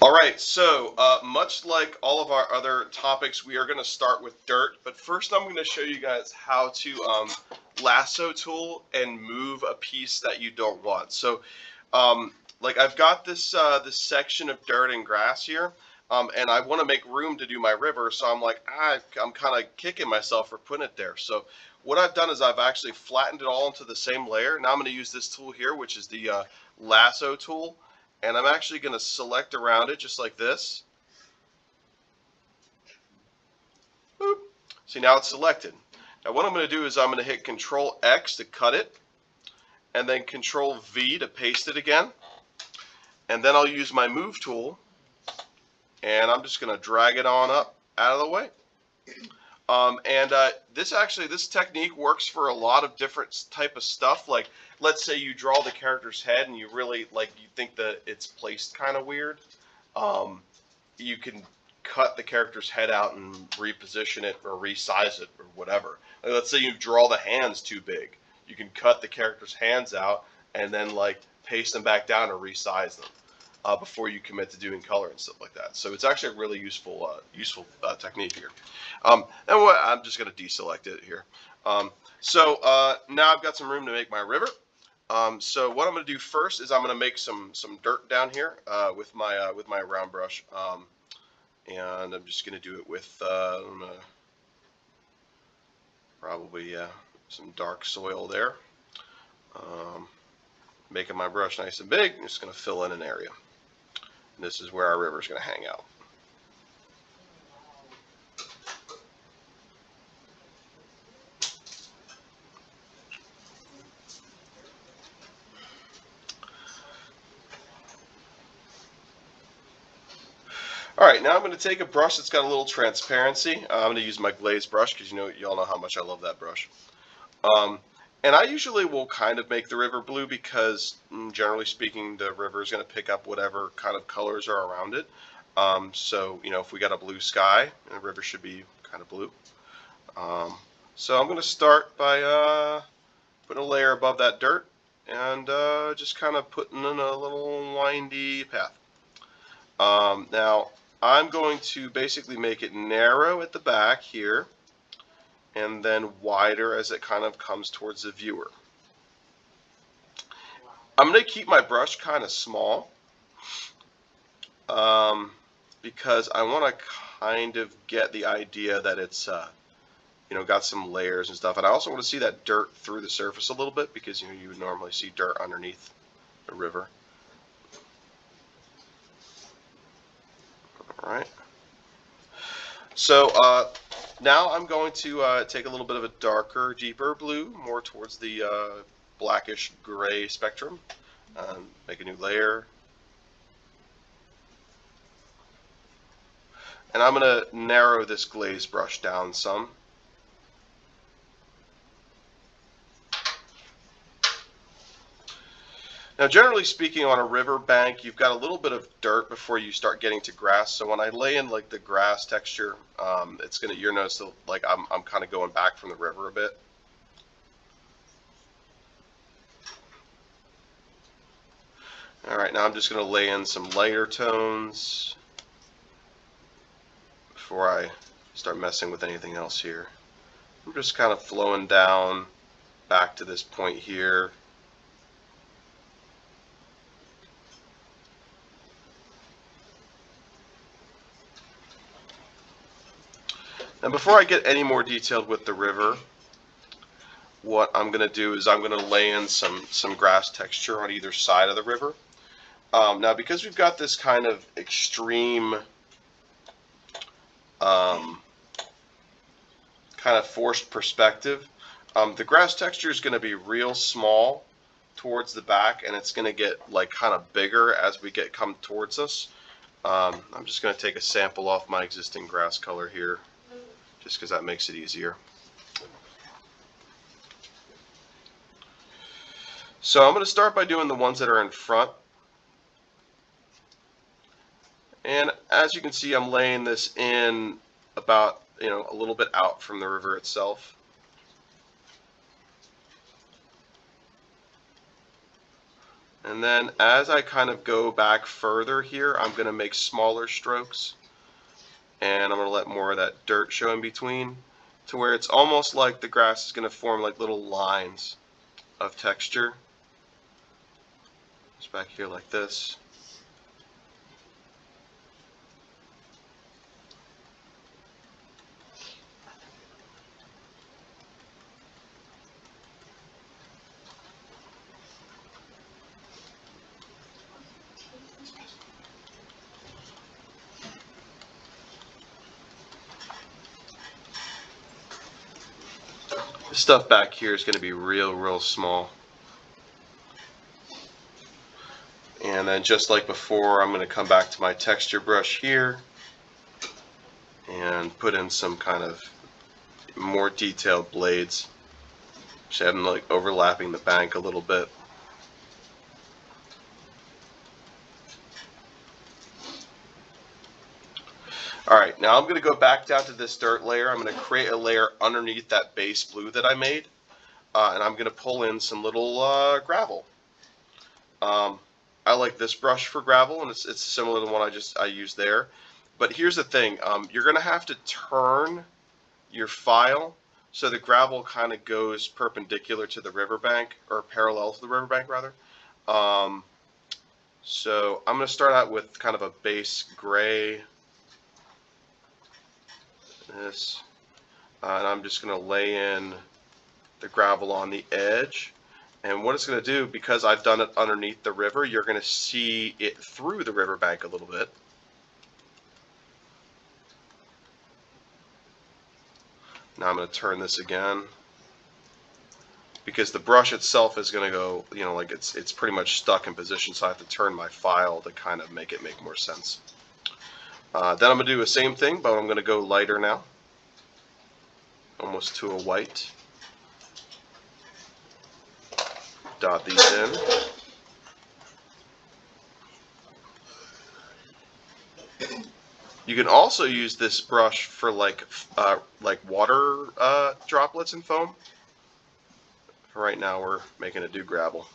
All right, so much like all of our other topics, we are going to start with dirt. But first, I'm going to show you guys how to lasso tool and move a piece that you don't want. So, like I've got this section of dirt and grass here, and I want to make room to do my river. So I'm like, I'm kind of kicking myself for putting it there. So what I've done is I've actually flattened it all into the same layer. Now I'm going to use this tool here, which is the lasso tool. And I'm actually going to select around it just like this. Boop. See, now it's selected. Now what I'm going to do is I'm going to hit Control X to cut it, and then Control V to paste it again. And then I'll use my Move tool, and I'm just going to drag it on up out of the way. This technique works for a lot of different type of stuff. Like, let's say you draw the character's head and you think that it's placed kind of weird. You can cut the character's head out and reposition it or resize it or whatever. Like, let's say you draw the hands too big. You can cut the character's hands out and then paste them back down or resize them before you commit to doing color and stuff like that. So it's actually a really useful technique here. And I'm just going to deselect it here. Now I've got some room to make my river. So what I'm going to do first is I'm going to make some dirt down here with my round brush, and I'm just going to do it with probably some dark soil there. Making my brush nice and big. I'm just going to fill in an area. And this is where our river is going to hang out. Alright, now I'm going to take a brush that's got a little transparency. I'm going to use my glaze brush because you all know how much I love that brush. And I usually will kind of make the river blue because, generally speaking, the river is going to pick up whatever kind of colors are around it. So, if we got a blue sky, the river should be kind of blue. So I'm going to start by putting a layer above that dirt and just kind of putting in a little windy path. Now, I'm going to basically make it narrow at the back here, and then wider as it kind of comes towards the viewer. I'm going to keep my brush kind of small because I want to kind of get the idea that it's got some layers and stuff, and I also want to see that dirt through the surface a little bit because you would normally see dirt underneath the river. All right. So now I'm going to take a little bit of a darker, deeper blue, more towards the blackish gray spectrum. Make a new layer. And I'm going to narrow this glaze brush down some. Now, generally speaking, on a river bank, you've got a little bit of dirt before you start getting to grass. So when I lay in the grass texture, you'll notice that I'm kind of going back from the river a bit. All right, now I'm just going to lay in some lighter tones before I start messing with anything else here. I'm just kind of flowing down back to this point here. Now, before I get any more detailed with the river, what I'm going to do is I'm going to lay in some grass texture on either side of the river. Now, because we've got this kind of extreme kind of forced perspective, the grass texture is going to be real small towards the back, and it's going to get kind of bigger as we come towards us. I'm just going to take a sample off my existing grass color here, just because that makes it easier. So I'm going to start by doing the ones that are in front. And as you can see, I'm laying this in about, a little bit out from the river itself. And then as I kind of go back further here, I'm going to make smaller strokes. And I'm going to let more of that dirt show in between to where it's almost like the grass is going to form like little lines of texture. Just back here like this. This stuff back here is going to be real small. And then just like before, I'm going to come back to my texture brush here and put in some kind of more detailed blades. Just have them like overlapping the bank a little bit. Alright, now I'm going to go back down to this dirt layer. I'm going to create a layer underneath that base blue that I made. And I'm going to pull in some little gravel. I like this brush for gravel, and it's similar to the one I used there. But here's the thing, you're going to have to turn your file so the gravel kind of goes perpendicular to the riverbank, or parallel to the riverbank rather. So I'm going to start out with kind of a base gray. This, and I'm just going to lay in the gravel on the edge. And what it's going to do, because I've done it underneath the river, you're going to see it through the riverbank a little bit. Now I'm going to turn this again, because the brush itself is going to go, you know, like it's pretty much stuck in position, so I have to turn my file to kind of make it make more sense. Then I'm going to do the same thing, but I'm going to go lighter now, almost to a white. Dot these in. You can also use this brush for like water droplets and foam. For right now, we're making a dew gravel.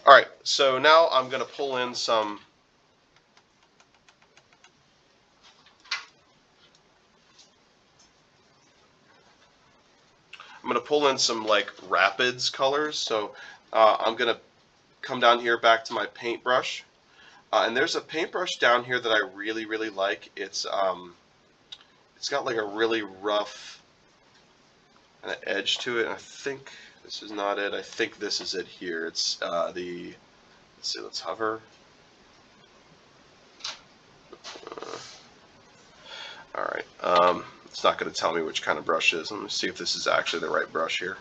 All right, so now I'm going to pull in some. I'm going to pull in some like rapids colors. So I'm going to come down here back to my paintbrush. And there's a paintbrush down here that I really like. It's got like a really rough kind of edge to it. And I think this is not it. I think this is it here. It's let's see, let's hover. All right. It's not going to tell me which kind of brush it is. Let me see if this is actually the right brush here.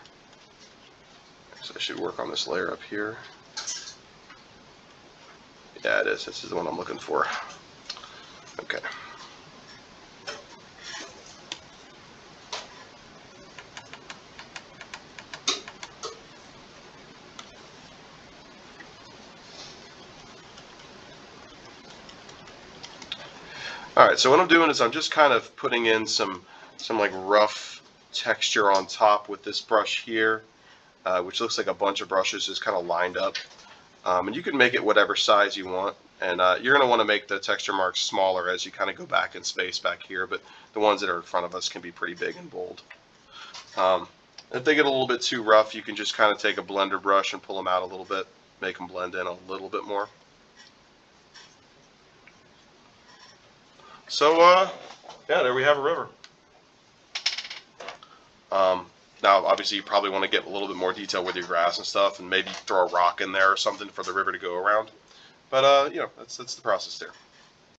So I should work on this layer up here. Yeah, it is. This is the one I'm looking for. Okay. Alright, so what I'm doing is I'm just kind of putting in some like rough texture on top with this brush here, which looks like a bunch of brushes just kind of lined up. And you can make it whatever size you want, and you're going to want to make the texture marks smaller as you kind of go back in space back here, but the ones that are in front of us can be pretty big and bold. If they get a little bit too rough, you can just kind of take a blender brush and pull them out a little bit, make them blend in a little bit more. So, yeah, there we have a river. Now, obviously, you probably want to get a little bit more detail with your grass and stuff, and maybe throw a rock in there or something for the river to go around. But, you know, that's the process there.